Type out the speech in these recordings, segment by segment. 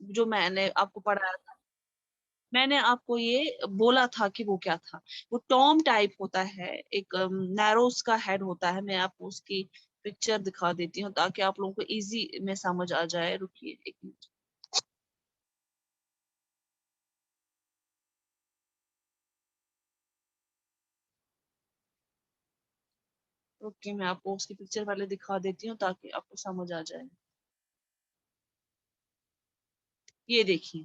जो मैंने आपको पढ़ाया था, मैंने आपको ये बोला था कि वो क्या था। वो टॉम टाइप होता है, एक नैरो उसका हेड होता है। मैं आपको उसकी पिक्चर दिखा देती हूँ ताकि आप लोगों को इजी में समझ आ जाए। रुकिए एक मिनट। ओके, मैं आपको उसकी पिक्चर पहले दिखा देती हूँ ताकि आपको समझ आ जाए। ये देखिए,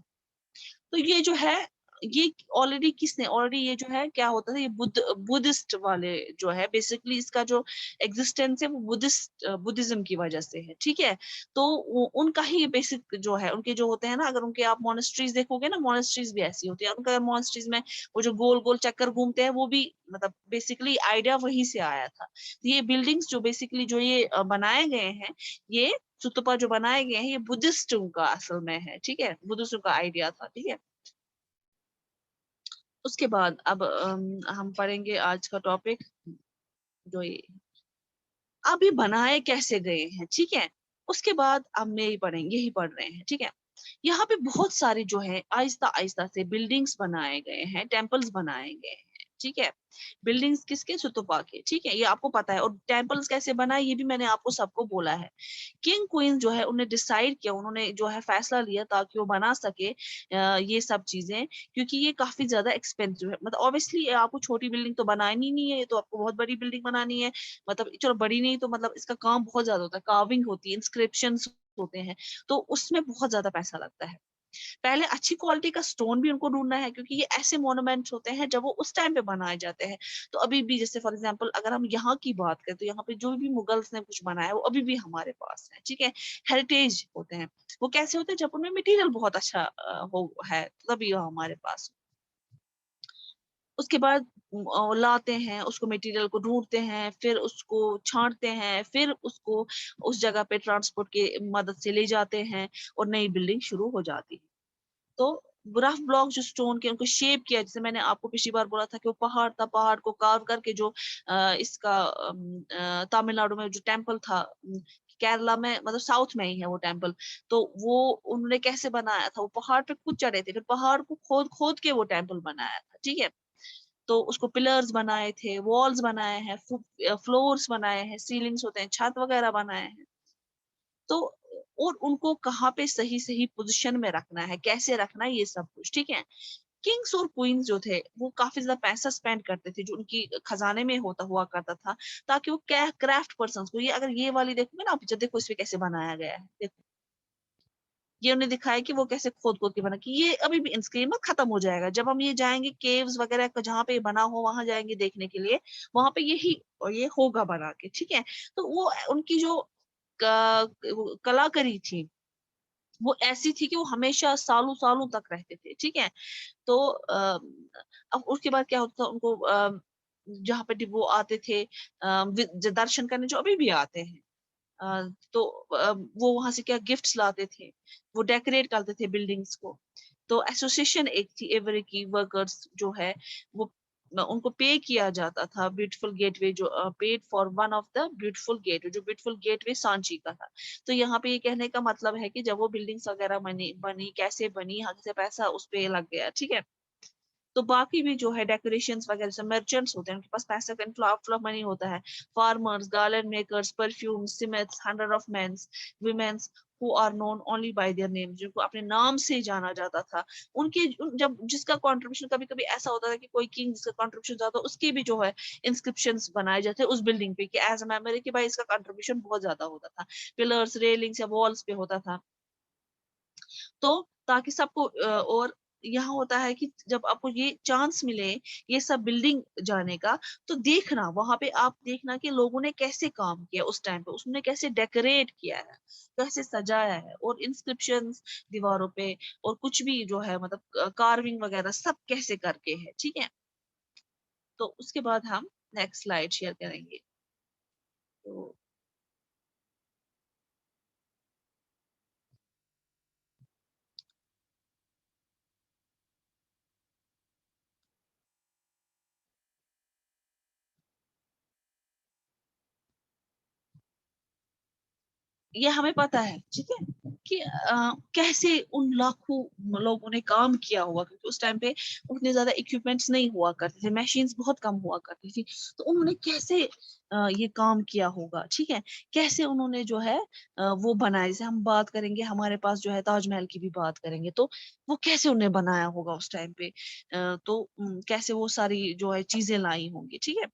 तो ये जो है, ये ऑलरेडी किसने, ऑलरेडी ये जो है क्या होता था, ये बुद्धिस्ट वाले जो है, बेसिकली इसका जो एग्जिस्टेंस है वो बुद्धिज्म की वजह से है, ठीक है। तो उनका ही बेसिक जो है, उनके जो होते हैं ना, अगर उनके आप मोनेस्ट्रीज देखोगे ना, मोनेस्ट्रीज भी ऐसी होती है उनका। मोनेस्ट्रीज में वो जो गोल गोल चक्कर घूमते हैं, वो भी मतलब बेसिकली आइडिया वहीं से आया था। तो ये बिल्डिंग्स जो बेसिकली जो ये बनाए गए हैं, ये सुतपा जो बनाए गए हैं, ये बुद्धिस्ट का असल में है, ठीक है, बुद्धिस्ट का आइडिया था, ठीक है। उसके बाद अब हम पढ़ेंगे आज का टॉपिक, जो ये अब ये बनाए कैसे गए हैं, ठीक है। उसके बाद अब मैं यही पढ़ रहे हैं, ठीक है। यहाँ पे बहुत सारे जो है आहिस्ता आहिस्ता से बिल्डिंग्स बनाए गए हैं, टेम्पल्स बनाए गए हैं, ठीक है। बिल्डिंग्स किसके, सुतुपा के, ठीक है, ये आपको पता है। और टेम्पल्स कैसे बना, ये भी मैंने आपको सबको बोला है। किंग क्वीन जो है उन्हें डिसाइड किया, उन्होंने जो है फैसला लिया ताकि वो बना सके ये सब चीजें, क्योंकि ये काफी ज्यादा एक्सपेंसिव है। मतलब ऑब्वियसली आपको छोटी बिल्डिंग तो बनानी नहीं है, ये तो आपको बहुत बड़ी बिल्डिंग बनानी है। मतलब चलो बड़ी नहीं तो मतलब इसका काम बहुत ज्यादा होता है, कार्विंग होती है, इंस्क्रिप्शन होते हैं, तो उसमें बहुत ज्यादा पैसा लगता है। पहले अच्छी क्वालिटी का स्टोन भी उनको ढूंढना है, क्योंकि ये ऐसे मोन्यूमेंट्स होते हैं जब वो उस टाइम पे बनाए जाते हैं। तो अभी भी जैसे फॉर एग्जांपल अगर हम यहाँ की बात करें, तो यहाँ पे जो भी मुगल्स ने कुछ बनाया वो अभी भी हमारे पास है, ठीक है। हेरिटेज होते हैं। वो कैसे होते हैं, जब उनमें मटेरियल बहुत अच्छा हो है, तभी वो हमारे पास। उसके बाद लाते हैं उसको, मटेरियल को ढूंढते हैं, फिर उसको छांटते हैं, फिर उसको उस जगह पे ट्रांसपोर्ट की मदद से ले जाते हैं, और नई बिल्डिंग शुरू हो जाती है। तो रफ ब्लॉक जो स्टोन के उनको शेप किया, जैसे मैंने आपको पिछली बार बोला था कि वो पहाड़ था, पहाड़ को कार्व करके जो इसका तमिलनाडु में जो टेम्पल था, केरला में मतलब साउथ में ही है वो टेम्पल। तो वो उन्होंने कैसे बनाया था, वो पहाड़ पे खुद चढ़े थे, फिर पहाड़ को खोद खोद के वो टेम्पल बनाया था, ठीक है। तो उसको पिलर्स बनाए थे, वॉल्स बनाए हैं, फ्लोर्स बनाए हैं, सीलिंग्स होते हैं, छत वगैरह बनाए हैं। तो और उनको कहाँ पे सही सही पोजीशन में रखना है, कैसे रखना है, ये सब कुछ, ठीक है। किंग्स और क्वींस जो थे वो काफी ज्यादा पैसा स्पेंड करते थे, जो उनकी खजाने में होता हुआ करता था, ताकि वो क्राफ्ट पर्सन को, ये अगर ये वाली देखोगे ना आप पिक्चर, देखो इसमें कैसे बनाया गया है, देखो ये उन्हें दिखाया कि वो कैसे खोद खोद के बना, कि ये अभी भी इंस्क्रीन खत्म हो जाएगा जब हम ये जाएंगे केव्स वगैरह का, जहाँ पे ये बना हो वहां जाएंगे देखने के लिए, वहां पे यही और ये होगा बना के, ठीक है। तो वो उनकी जो कलाकारी थी, वो ऐसी थी कि वो हमेशा सालों सालों तक रहते थे, ठीक है। तो अब उसके बाद क्या होता था उनको, जहाँ पे वो आते थे दर्शन करने, जो अभी भी आते हैं, तो वो वहां से क्या गिफ्ट्स लाते थे, वो डेकोरेट करते थे बिल्डिंग्स को। तो एसोसिएशन एक थी एवरी की वर्कर्स जो है, वो उनको पे किया जाता था, ब्यूटीफुल गेटवे जो paid for one of the beautiful gateway, जो ब्यूटीफुल गेटवे सांची का था। तो यहाँ पे ये कहने का मतलब है कि जब वो बिल्डिंग्स वगैरह बनी बनी कैसे बनी, यहाँ से पैसा उस पे लग गया, ठीक है। तो बाकी भी जो है डेकोरेशंस वगैरह से मर्चेंट्स होते हैं, उनके पास पैसा का इनफ्लो आउटफ्लो मनी होता है। Farmers, garland makers, perfume, smiths, hundred of mens, womens who are known only by their name, जिनको अपने नाम से जाना जाता था। उनके जब जिसका कंट्रीब्यूशन, कभी कभी ऐसा होता था कि कोई किंग जिसका कंट्रीब्यूशन ज्यादा, उसके भी जो है इंस्क्रिप्शंस बनाए जाते उस बिल्डिंग पे, कि एज अ मेमोरी कि भाई इसका कंट्रीब्यूशन बहुत ज्यादा होता था। पिलर्स, रेलिंग्स या वॉल्स पे होता था। तो ताकि सबको और यहाँ होता है कि जब आपको ये चांस मिले ये सब बिल्डिंग जाने का, तो देखना वहां पे, आप देखना कि लोगों ने कैसे काम किया उस टाइम पे, उसने कैसे डेकोरेट किया है, कैसे सजाया है, और इंस्क्रिप्शंस दीवारों पे, और कुछ भी जो है मतलब कार्विंग वगैरह सब कैसे करके है, ठीक है। तो उसके बाद हम नेक्स्ट स्लाइड शेयर करेंगे। तो ये हमें पता है, ठीक है। कि कैसे उन लाखों लोगों ने काम किया होगा, क्योंकि उस टाइम पे उतने ज्यादा इक्विपमेंट्स नहीं हुआ करते थे, मशीन्स बहुत कम हुआ करती थी। तो उन्होंने कैसे ये काम किया होगा, ठीक है, कैसे उन्होंने जो है वो बनाया। जैसे हम बात करेंगे, हमारे पास जो है ताजमहल की भी बात करेंगे, तो वो कैसे उन्हें बनाया होगा उस टाइम पे, तो कैसे वो सारी जो है चीजें लाई होंगी, ठीक है।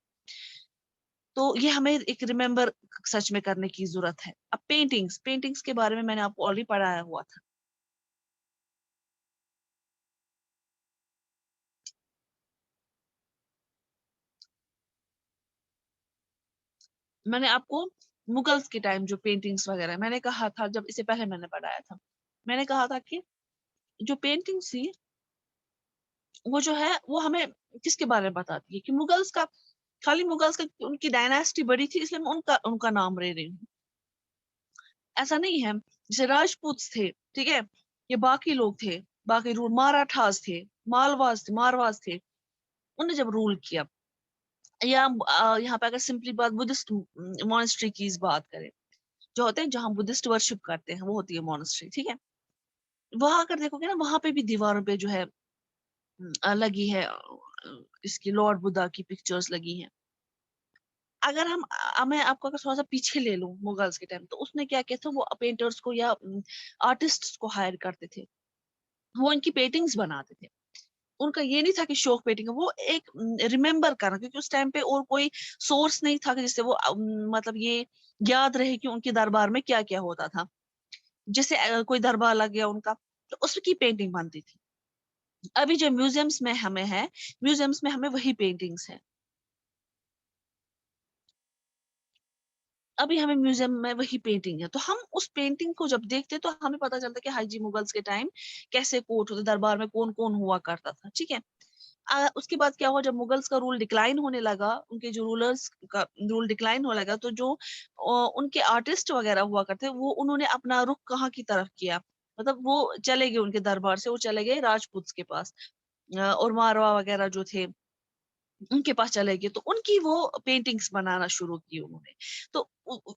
तो ये हमें एक रिमेम्बर सच में करने की जरूरत है। अब पेंटिंग्स पेंटिंग्स के बारे में मैंने आपको ऑलरेडी पढ़ाया हुआ था। मैंने आपको मुगल्स के टाइम जो पेंटिंग्स वगैरह मैंने कहा था, जब इससे पहले मैंने पढ़ाया था, मैंने कहा था कि जो पेंटिंग्स थी वो जो है वो हमें किसके बारे में बताती है, कि मुगल्स का, खाली मुगल्स का, उनकी डायनासिटी बड़ी थी इसलिए मैं उनका उनका नाम ले रही हूँ। ऐसा नहीं है। जैसे राजपूत थे, ठीक है, ये बाकी लोग थे, बाकी रूल माराठास थे, मारवाज थे, उन्होंने जब रूल किया, या यहाँ पे अगर सिंपली बात बुद्धिस्ट मॉनेस्ट्री की इस बात करें, जो होते हैं जहाँ बुद्धिस्ट वर्शिप करते हैं, वो होती है मॉनेस्ट्री, ठीक है। वहां अगर देखोगे ना, वहां पे भी दीवारों पे जो है लगी है इसकी लॉर्ड बुद्धा की पिक्चर्स लगी हैं। अगर मैं आपको अगर थोड़ा सा पीछे ले लूं मुगल्स के टाइम, तो उसने क्या किया था, वो पेंटर्स को या आर्टिस्ट को हायर करते थे, वो इनकी पेंटिंग्स बनाते थे। उनका ये नहीं था कि शौक पेंटिंग, वो एक रिमेम्बर करना, क्योंकि उस टाइम पे और कोई सोर्स नहीं था कि जिससे वो मतलब ये याद रहे कि उनके दरबार में क्या क्या होता था। जैसे कोई दरबार लग गया उनका, तो उसकी पेंटिंग बनती थी। अभी जो म्यूजियम्स में हमें है, म्यूजियम्स में हमें वही पेंटिंग्स है। अभी हमें म्यूजियम में वही पेंटिंग है, तो हम उस पेंटिंग को जब देखते तो हमें पता चलता है कि हाजी मुगल्स के टाइम कैसे कोर्ट होते, दरबार में कौन कौन हुआ करता था, ठीक है। उसके बाद क्या हुआ, जब मुगल्स का रूल डिक्लाइन होने लगा, उनके जो रूलर्स का रूल डिक्लाइन होने लगा, तो जो उनके आर्टिस्ट वगैरह हुआ करते, वो उन्होंने अपना रुख कहाँ की तरफ किया, मतलब वो चले गए उनके दरबार से, वो चले गए राजपूत के पास, और मारवा वगैरह जो थे उनके पास चले गए, तो उनकी वो पेंटिंग्स बनाना शुरू की उन्होंने। तो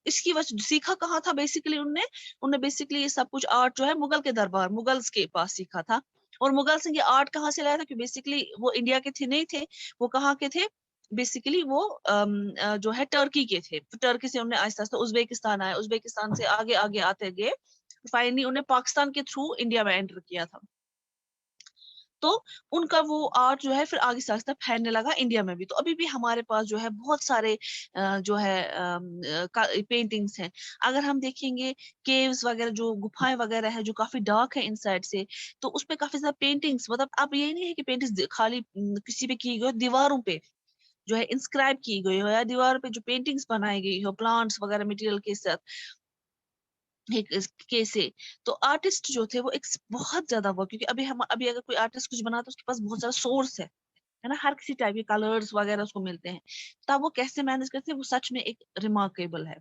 इसकी वजह सीखा कहाँ था बेसिकली, उनने उनने बेसिकली ये सब कुछ आर्ट जो है मुगल के दरबार, मुगल्स के पास सीखा था। और मुगल से ये आर्ट कहाँ से लाया था, कि बेसिकली वो इंडिया के थे नहीं थे, वो कहाँ के थे, बेसिकली वो जो है टर्की के थे। तो टर्की से उन्हें आहिस्ता आहिस्ता उज्बेकिस्तान आया, उज्बेकिस्तान से आगे आगे आते गए, फाइनली उन्हें पाकिस्तान के थ्रू इंडिया में एंटर किया था। तो उनका वो आर्ट जो है फिर आगे से आगे फैलने लगा इंडिया में भी। तो अभी भी हमारे पास जो है बहुत सारे जो है पेंटिंग्स हैं। अगर हम देखेंगे केव्स वगैरह, जो गुफाएं वगैरह है जो काफी डार्क है इनसाइड से, तो उसपे काफी ज्यादा पेंटिंग्स, मतलब अब ये नहीं है कि पेंटिंग्स खाली किसी पे की गई हो, दीवारों पे जो है इंस्क्राइब की गई हो, या दीवार पे जो पेंटिंग्स बनाई गई हो प्लांट्स वगैरह मटेरियल के साथ, एक कैसे, तो आर्टिस्ट जो थे वो एक बहुत ज्यादा वो, क्योंकि अभी अगर कोई आर्टिस्ट कुछ बनाता है, उसके पास बहुत सारा सोर्स है ना, हर किसी टाइप के कलर्स वगैरह उसको मिलते हैं, तब वो कैसे मैनेज करते हैं, वो सच में एक रिमार्केबल है।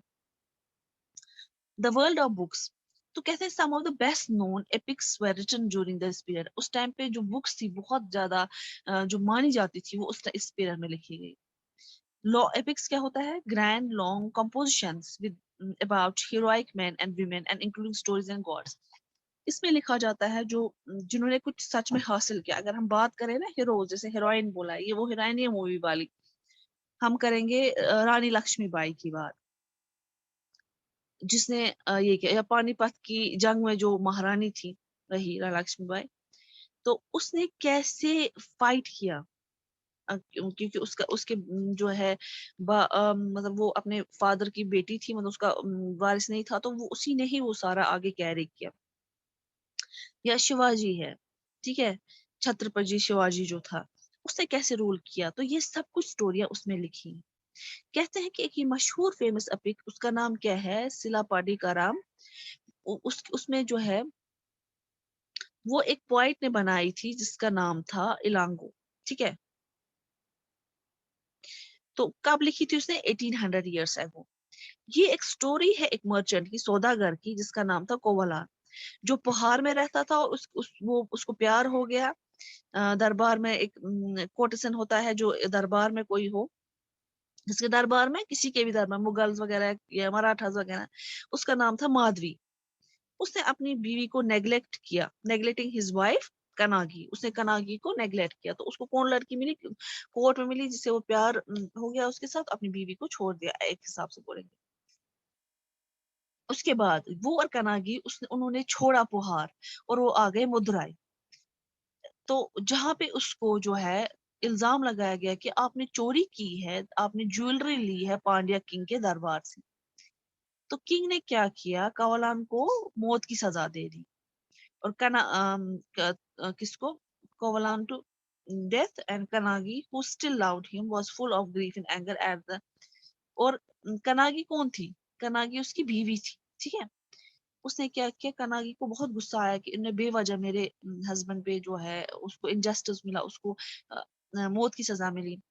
द वर्ल्ड ऑफ बुक्स, तो कहते हैं some of the best known epics were written during this period. उस टाइम पे जो बुक्स थी बहुत ज्यादा जो मानी जाती थी, वो उस इस पीरियड में लिखी गई। लॉ एपिक्स क्या होता है, grand long compositions with about heroic men and women and including stories and gods। इसमें लिखा जाता है जो जिन्होंने कुछ सच में हासिल किया। अगर हम बात करें ना हीरोज, जैसे हीरोइन बोला, ये वो हीरोइन है मूवी वाली, हम करेंगे रानी लक्ष्मीबाई की बात, जिसने ये किया, या पानीपत की जंग में जो महारानी थी रही रानी लक्ष्मीबाई, तो उसने कैसे फाइट किया। क्योंकि उसका उसके जो है मतलब वो अपने फादर की बेटी थी, मतलब उसका वारिस नहीं था, तो वो उसी ने ही वो सारा आगे कैरी किया। या शिवाजी है, ठीक है, छत्रपति शिवाजी जो था, उसने कैसे रूल किया, तो ये सब कुछ स्टोरियां उसमें लिखी हैं। कहते हैं कि एक ये मशहूर फेमस एपिक, उसका नाम क्या है, सिलापाडी का राम। उसमें जो है वो एक पोइट ने बनाई थी जिसका नाम था इलांगो, ठीक है। तो कब लिखी थी उसने, 1800 ईयर्स एगो। ये एक स्टोरी है एक मर्चेंट की, सौदागर की, जिसका नाम था कोवलार, जो पहाड़ में रहता था, और वो उसको प्यार हो गया। दरबार में एक कोटेशन होता है, जो दरबार में कोई हो, जिसके दरबार में, किसी के भी दरबार, मुगल्स वगैरह या मराठास वगैरह, उसका नाम था माधवी। उसने अपनी बीवी को नेग्लेक्ट किया, नेग्लेक्टिंग हिज वाइफ कनागी, उसने कनागी को नेग्लेक्ट किया। तो उसको कौन लड़की मिली? कोर्ट में मिली, जिससे वो प्यार हो गया उसके साथ, अपनी बीवी को छोड़ दिया, एक हिसाब से बोलेंगे। उसके बाद वो और कनागी उन्होंने छोड़ा पुहार और वो आ गए मदुराई। तो जहां पे उसको जो है इल्जाम लगाया गया कि आपने चोरी की है, आपने ज्वेलरी ली है पांड्या किंग के दरबार से। तो किंग ने क्या किया, कवलान को मौत की सजा दे दी और किसको, Kovalan to death. And Kannagi who still loved him was full of grief and anger at the, और कनागी कौन थी? कनागी उसकी बीवी थी, ठीक है। उसने क्या किया, कनागी को बहुत गुस्सा आया कि इन्हें बेवजह मेरे हस्बैंड पे जो है उसको इनजस्टिस मिला, उसको मौत की सजा मिली,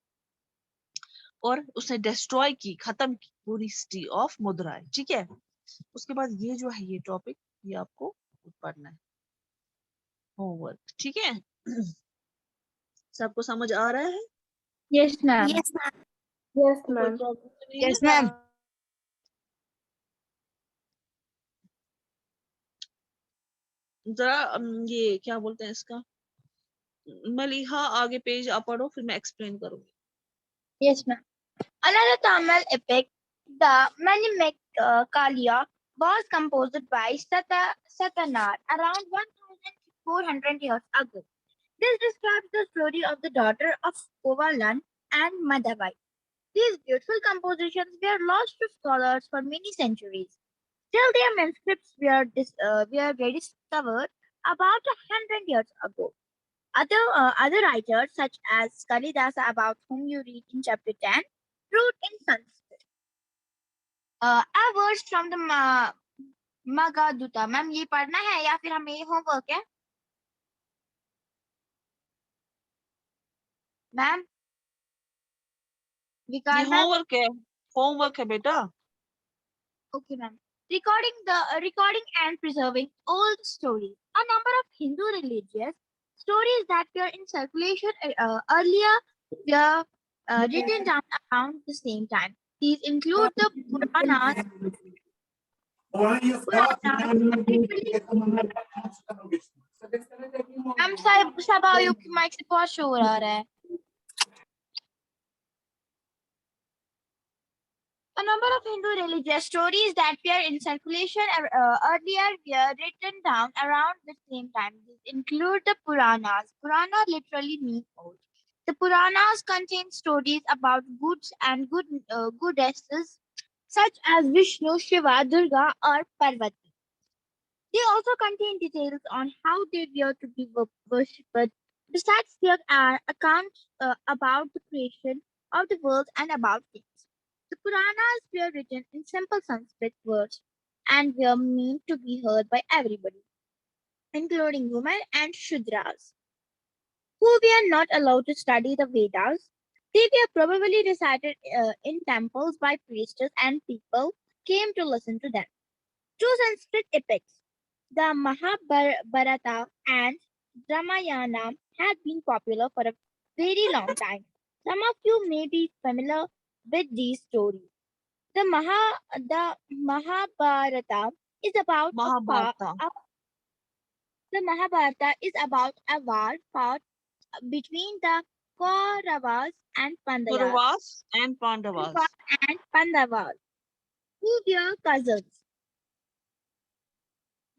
और उसने डिस्ट्रॉय की, खत्म की पूरी सिटी ऑफ मदुराई, ठीक है। उसके बाद ये जो है ये टॉपिक, ये आपको पढ़ना है, होमवर्क, ठीक है। सबको समझ आ रहा है? Yes, ma'am. Yes, ma'am. Yes, कोई ma'am. प्रॉब्लम तो नहीं है? Yes, ma'am. जरा ये क्या बोलते हैं इसका, मलिहा आगे पेज आप पढ़ो, फिर मैं एक्सप्लेन करूंगी। Yes, ma'am. Another Tamil epic, the Manimekkaliya, was composed by Satanar around 1400 years ago. This describes the story of the daughter of Kovalan and Madhavai. These beautiful compositions were lost to scholars for many centuries. Still, their manuscripts were rediscovered about 100 years ago. Other writers, such as Kalidasa, about whom you read in chapter 10, wrote in Sanskrit. A verse from the Magaduta. Ma'am ये पढ़ना है या फिर हमें homework है? Ma'am ये विकार ma'am? Homework है बेटा। Okay, ma'am. Recording and preserving old stories. A number of Hindu religious stories that were in circulation earlier were written down around the same time. These include the Puranas. Ma'am सब आयु की mic से बहुत शोर आ रहा है। A number of Hindu religious stories that were in circulation earlier were written down around the same time. These include the Puranas. Purana literally means old. The Puranas contain stories about goods and goddesses such as Vishnu, Shiva, Durga, or Parvati. They also contain details on how they were to be worshipped. Besides, there are accounts about the creation of the world and about kings. The Puranas were written in simple Sanskrit words and were meant to be heard by everybody, including women and Shudras, who were not allowed to study the Vedas. They were probably recited in temples by priests, and people came to listen to them. Two Sanskrit epics, the Mahabharata and Ramayana, have been popular for a very long time. Some of you may be familiar with these stories. The Mahabharata is about Mahabharata, the Mahabharata is about a war fought between the Kauravas and Pandavas, Kauravas and Pandavas. who were cousins.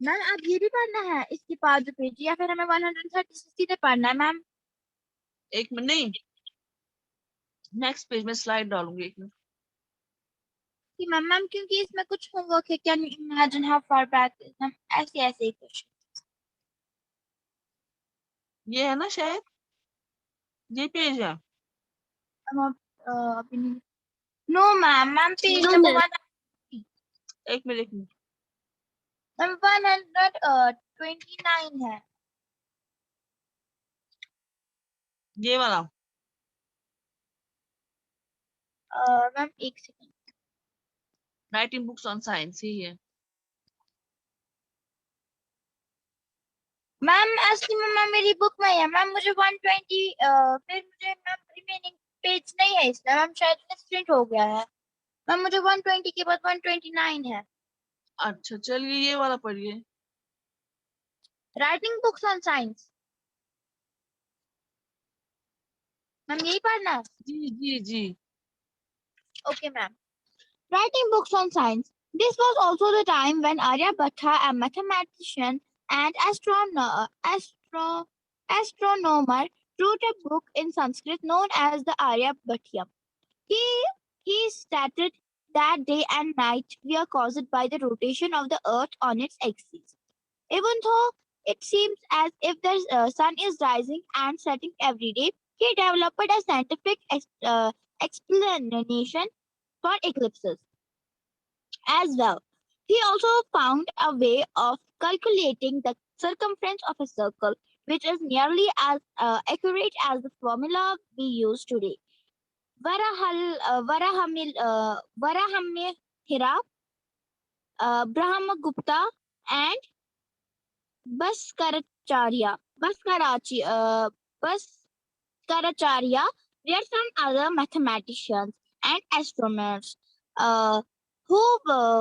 Ma'am अब ये भी पढ़ना है इसके बाद page, या फिर हमें 130 सीधे पढ़ना है मैम? एक मिनट, नहीं, नेक्स्ट पेज में स्लाइड डालूंगी, एक मिनट। कि मैम क्योंकि इसमें कुछ होमवर्क है, can you imagine how far back, ma'am ऐसे ऐसे ही क्वेश्चन। ये है ना शायद, ये पेज है। अभी नहीं, नो मैम पेज नंबर 1, एक मिनट, मैम 129 है। ये वाला। मैम एक second, writing books on science, यही है। मैम असली में मैम मेरी बुक में है मैम, मुझे 120 फिर मुझे मैम रिमेनिंग पेज नहीं है इसमें मैम, शायद प्रिंट हो गया है मैम, मुझे 120 के बाद 129 है। अच्छा चलिए, ये वाला पढ़िए। Writing books on science. Ma'am यही पढ़ना है? जी जी जी। Okay, ma'am. Writing books on science. This was also the time when Aryabhatta, a mathematician and astronomer, wrote a book in Sanskrit known as the Aryabhatyam. He stated that day and night were caused by the rotation of the earth on its axis. Even though it seems as if the sun is rising and setting every day, he developed a scientific explanation for eclipses as well. He also found a way of calculating the circumference of a circle, which is nearly as accurate as the formula we use today. Varahamihira, Brahmagupta, and Bhaskaracharya, Bhaskaracharya were some other mathematicians and astronomers uh, who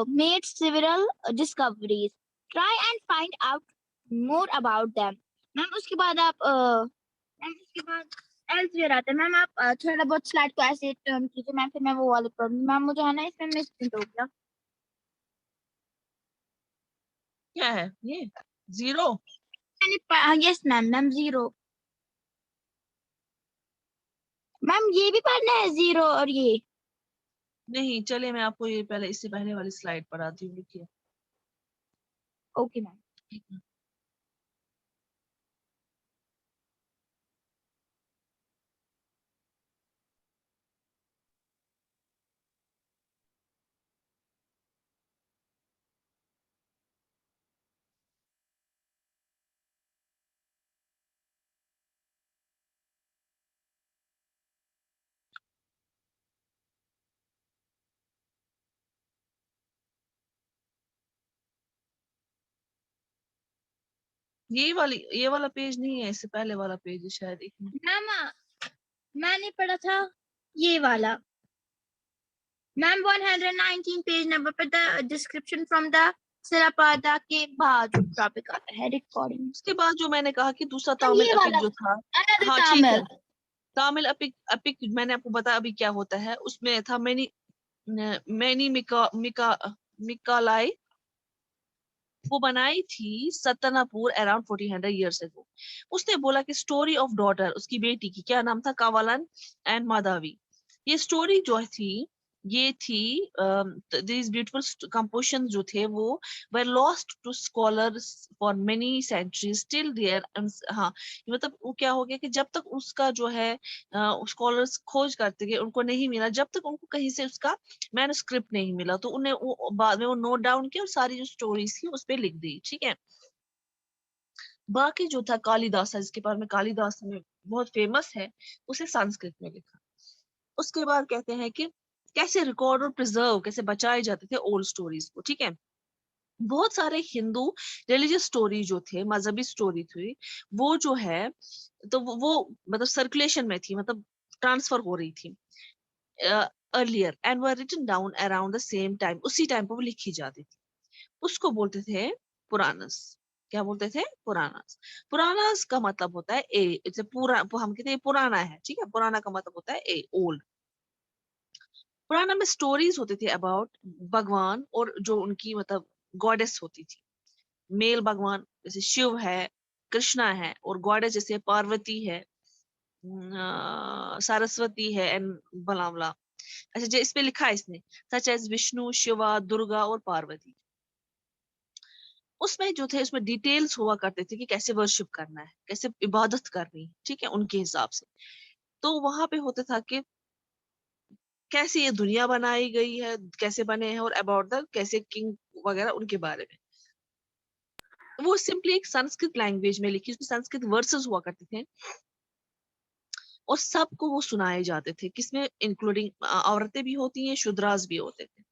made several discoveries. Try and find out more about them. Ma'am उसके बाद आप ma'am उसके बाद elsewhere आता है। Ma'am आप थोड़ा बहुत स्लाइड को ऐसे टर्न कीजिए मैम, फिर मैं वो वाले पढ़ूंगी। मैम मुझे है ना इसमें मिसप्रिंट हो गया। क्या है ये? 0? Yes ma'am, ma'am 0। मैम ये भी पढ़ना है 0 और ये? नहीं, चलिए मैं आपको ये पहले इससे पहले वाली स्लाइड पढ़ाती हूँ, लिखिए। Okay ma'am. ये वाला पेज नहीं है, इससे पहले वाला पेज है शायद। एक मिनट। मैम मैंने पढ़ा था ये वाला मैम 119 पेज नंबर पर द डिस्क्रिप्शन फ्रॉम द सिलापादा के बाद जो टॉपिक आता है रिकॉर्डिंग। उसके बाद जो मैंने कहा कि दूसरा मैम तामिल ये एपिक वाला जो था। अनदर हाँ ठीक है, तामिल। तामिल एपिक एपिक मैंने आपको बताया अभी क्या होता है। उसमें था मैनी मिकालाई, वो बनाई थी सतनापुर अराउंड 1400 ईयर्स अगो। उसने बोला कि स्टोरी ऑफ डॉटर, उसकी बेटी की क्या नाम था, कावालन एंड माधवी। ये स्टोरी जो थी ये थी दीज ब्यूटीफुल कंपोजिशन जो थे वो were lost to scholars for many centuries till there. हाँ, मतलब वो क्या हो गया कि जब तक उसका जो है स्कॉलर्स खोज करते गए उनको नहीं मिला, जब तक उनको कहीं से उसका मैन्युस्क्रिप्ट नहीं मिला, तो उन्हें वो बाद में वो नोट डाउन किया और सारी जो स्टोरीज थी उस पर लिख दी। ठीक है। बाकी जो था कालिदास, जिसके बारे में कालिदास में बहुत फेमस है, उसे संस्कृत में लिखा। उसके बाद कहते हैं कि कैसे रिकॉर्ड और प्रिजर्व, कैसे बचाए जाते थे ओल्ड स्टोरीज को। ठीक है। बहुत सारे हिंदू रिलीजियस स्टोरी जो थे, मजहबी स्टोरी थी, वो जो है तो वो मतलब सर्कुलेशन में थी, मतलब ट्रांसफर हो रही थी earlier and were written down around the same time, उसी टाइम पर वो लिखी जाती थी। उसको बोलते थे पुराणस। क्या बोलते थे? पुराणस। पुराणस का मतलब होता है ए, जैसे पूरा हम कहते हैं पुराना है। ठीक है। पुराना का मतलब होता है ए, ओल्ड। पुराना में स्टोरीज होते थे अबाउट भगवान और जो उनकी मतलब गॉडेस होती थी। मेल भगवान जैसे शिव है, कृष्णा है, और गॉडेस जैसे पार्वती है, सरस्वती है एंड बला। अच्छा, जो इस पे लिखा है इसने, सच एज विष्णु, शिवा, दुर्गा और पार्वती। उसमें जो थे उसमें डिटेल्स हुआ करते थे कि कैसे वर्शिप करना है, कैसे इबादत करनी है। ठीक है, उनके हिसाब से। तो वहां पे होता था कि कैसे ये दुनिया बनाई गई है, कैसे बने हैं, और अबाउट द कैसे किंग वगैरह उनके बारे में। वो सिंपली एक संस्कृत लैंग्वेज में लिखी, उसमें संस्कृत वर्सेस हुआ करते थे और सबको वो सुनाए जाते थे। किसमें? इंक्लूडिंग औरतें भी होती हैं, शूद्रास भी होते थे।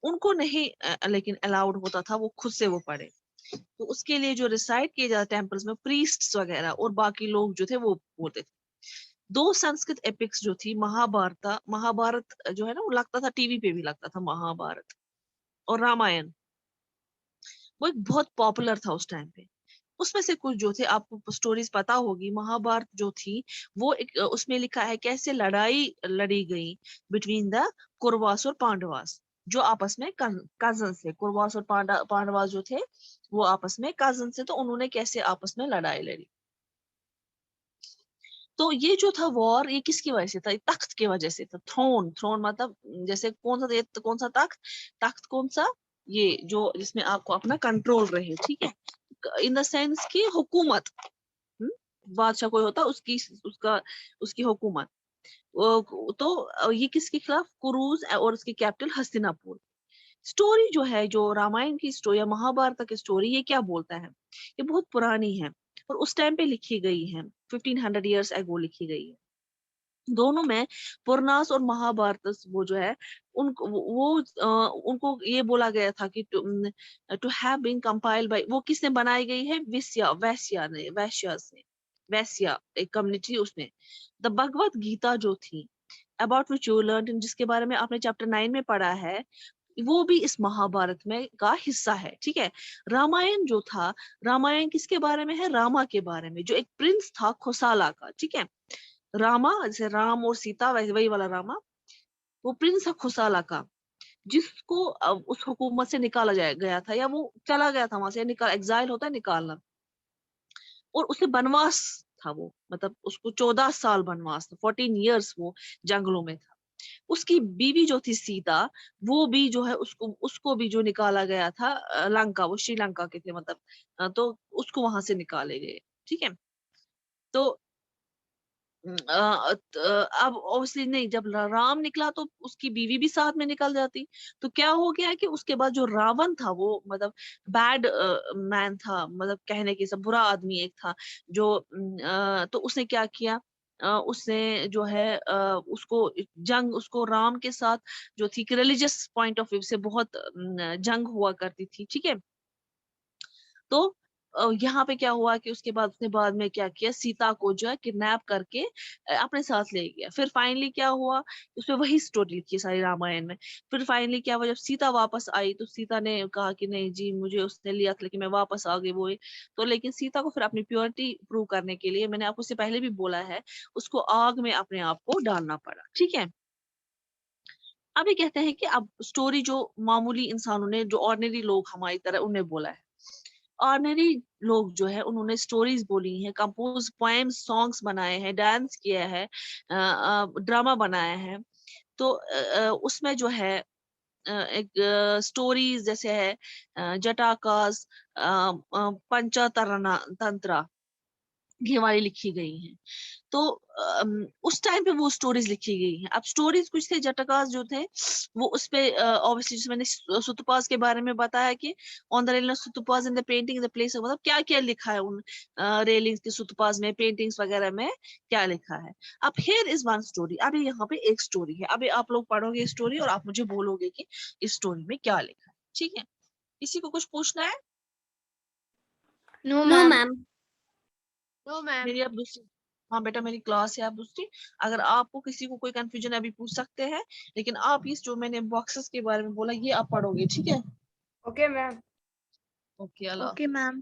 उनको नहीं लेकिन अलाउड होता था वो खुद से वो पढ़े। तो उसके लिए जो रिसाइट किए जाते टेम्पल्स में प्रीस्ट्स वगैरह और बाकी लोग जो थे वो बोलते थे। दो संस्कृत एपिक्स जो थी, महाभारत, महाभारत जो है ना वो लगता था टीवी पे भी लगता था महाभारत, और रामायण, वो एक बहुत पॉपुलर था उस टाइम पे। उसमें से कुछ जो थे आपको स्टोरीज पता होगी। महाभारत जो थी वो एक उसमें लिखा है कैसे लड़ाई लड़ी गई बिटवीन द कौरवास और पांडवास, जो आपस में कजन थे। कौरवास और पांडवास जो थे वो आपस में कजन थे, तो उन्होंने कैसे आपस में लड़ाई लड़ी। तो ये जो था वॉर, ये किसकी वजह से था? ये तख्त की वजह से था। थ्रोन, थ्रोन मतलब जैसे कौन सा तख्त, तख्त कौन सा, ये जो जिसमें आपको अपना कंट्रोल रहे, ठीक है, इन द सेंस की हुकूमत। हम्म, बादशाह कोई होता उसकी उसका उसकी हुकूमत। तो ये किसके खिलाफ? कुरुज और उसकी कैपिटल हस्तिनापुर। स्टोरी जो है, जो रामायण की स्टोरी या महाभारत की स्टोरी, ये क्या बोलता है? ये बहुत पुरानी है और उस टाइम पे लिखी गई है, 1500 ईयर्स एगो लिखी गई है। दोनों में पुरनास और महाभारत वो जो है उनको उनको ये बोला गया था कि to have been compiled by, वो किसने बनाई गई है? वैश्या से, वैश्या एक कम्युनिटी, उसने। द भगवत गीता जो थी, अबाउट विच यू लर्न, जिसके बारे में आपने चैप्टर 9 में पढ़ा है, वो भी इस महाभारत में का हिस्सा है, ठीक है। रामायण जो था, रामायण किसके बारे में है? रामा के बारे में, जो एक प्रिंस था खोसाला का, ठीक है। रामा जैसे राम और सीता, वैसे वही वाला रामा, वो प्रिंस था खोसाला का, जिसको उस हुकूमत से निकाला गया था, या वो चला गया था वहां से, निकाल, एग्जाइल होता है निकालना। और उसे बनवास था वो, मतलब उसको 14 साल बनवास था, 14 ईयर्स वो जंगलों में था। उसकी बीवी जो थी सीता, वो भी जो है उसको उसको भी जो निकाला गया था लंका, वो श्रीलंका के थे, मतलब तो उसको वहां से निकाले गए, ठीक है। तो अब ऑब्वियसली नहीं, जब राम निकला तो उसकी बीवी भी साथ में निकल जाती। तो क्या हो गया कि उसके बाद जो रावण था वो मतलब बैड मैन था, मतलब कहने की सब बुरा आदमी एक था, जो तो उसने क्या किया, उसने जो है उसको जंग, उसको राम के साथ जो थी रिलीजियस पॉइंट ऑफ व्यू से बहुत जंग हुआ करती थी, ठीक है। तो यहाँ पे क्या हुआ कि उसके बाद उसने बाद में क्या किया, सीता को जो है किडनैप करके अपने साथ ले गया। फिर फाइनली क्या हुआ, उसमें वही स्टोरी लिखी है सारी रामायण में। फिर फाइनली क्या हुआ, जब सीता वापस आई तो सीता ने कहा कि नहीं जी, मुझे उसने लिया था लेकिन मैं वापस आ गई, वो है। तो लेकिन सीता को फिर अपनी प्योरिटी प्रूव करने के लिए, मैंने आपको उससे पहले भी बोला है, उसको आग में अपने आप को डालना पड़ा, ठीक है। अब ये कहते हैं कि अब स्टोरी जो मामूली इंसानों ने, जो ऑर्डिनरी लोग हमारी तरह, उन्हें बोला है। ऑर्डिनरी लोग जो है उन्होंने स्टोरीज बोली हैं, कंपोज पोएम्स, सॉन्ग्स बनाए हैं, डांस किया है, ड्रामा बनाया है। तो उसमें जो है एक स्टोरीज जैसे है जटाकास, पंचतरना तंत्रा, ये वाली लिखी गई हैं। तो उस टाइम पे वो स्टोरीज लिखी गई हैं। अब स्टोरीज कुछ थे, जटकास जो थे वो उस पे ऑब्वियसली, जिसमें मैंने सुतपास के बारे में बताया कि on the railing of stupas in the painting the place, मतलब क्या क्या लिखा है उन रेलिंग्स के सुतपास में, पेंटिंग्स वगैरह में क्या लिखा है। अब हियर इज वन स्टोरी, अभी यहाँ पे एक स्टोरी है, अभी आप लोग पढ़ोगे स्टोरी और आप मुझे बोलोगे कि इस स्टोरी में क्या लिखा है, ठीक है। किसी को कुछ पूछना है? No, no ma'am. Ma'am. No, ma'am. मेरी अब दूसरी, हाँ बेटा मेरी क्लास है अब दूसरी। अगर आपको किसी को कोई कंफ्यूजन है अभी पूछ सकते हैं, लेकिन आप इस जो मैंने बॉक्सेस के बारे में बोला ये आप पढ़ोगे, ठीक है। Okay, ma'am. ओके, अल्लाह Okay, हाफिज। ma'am.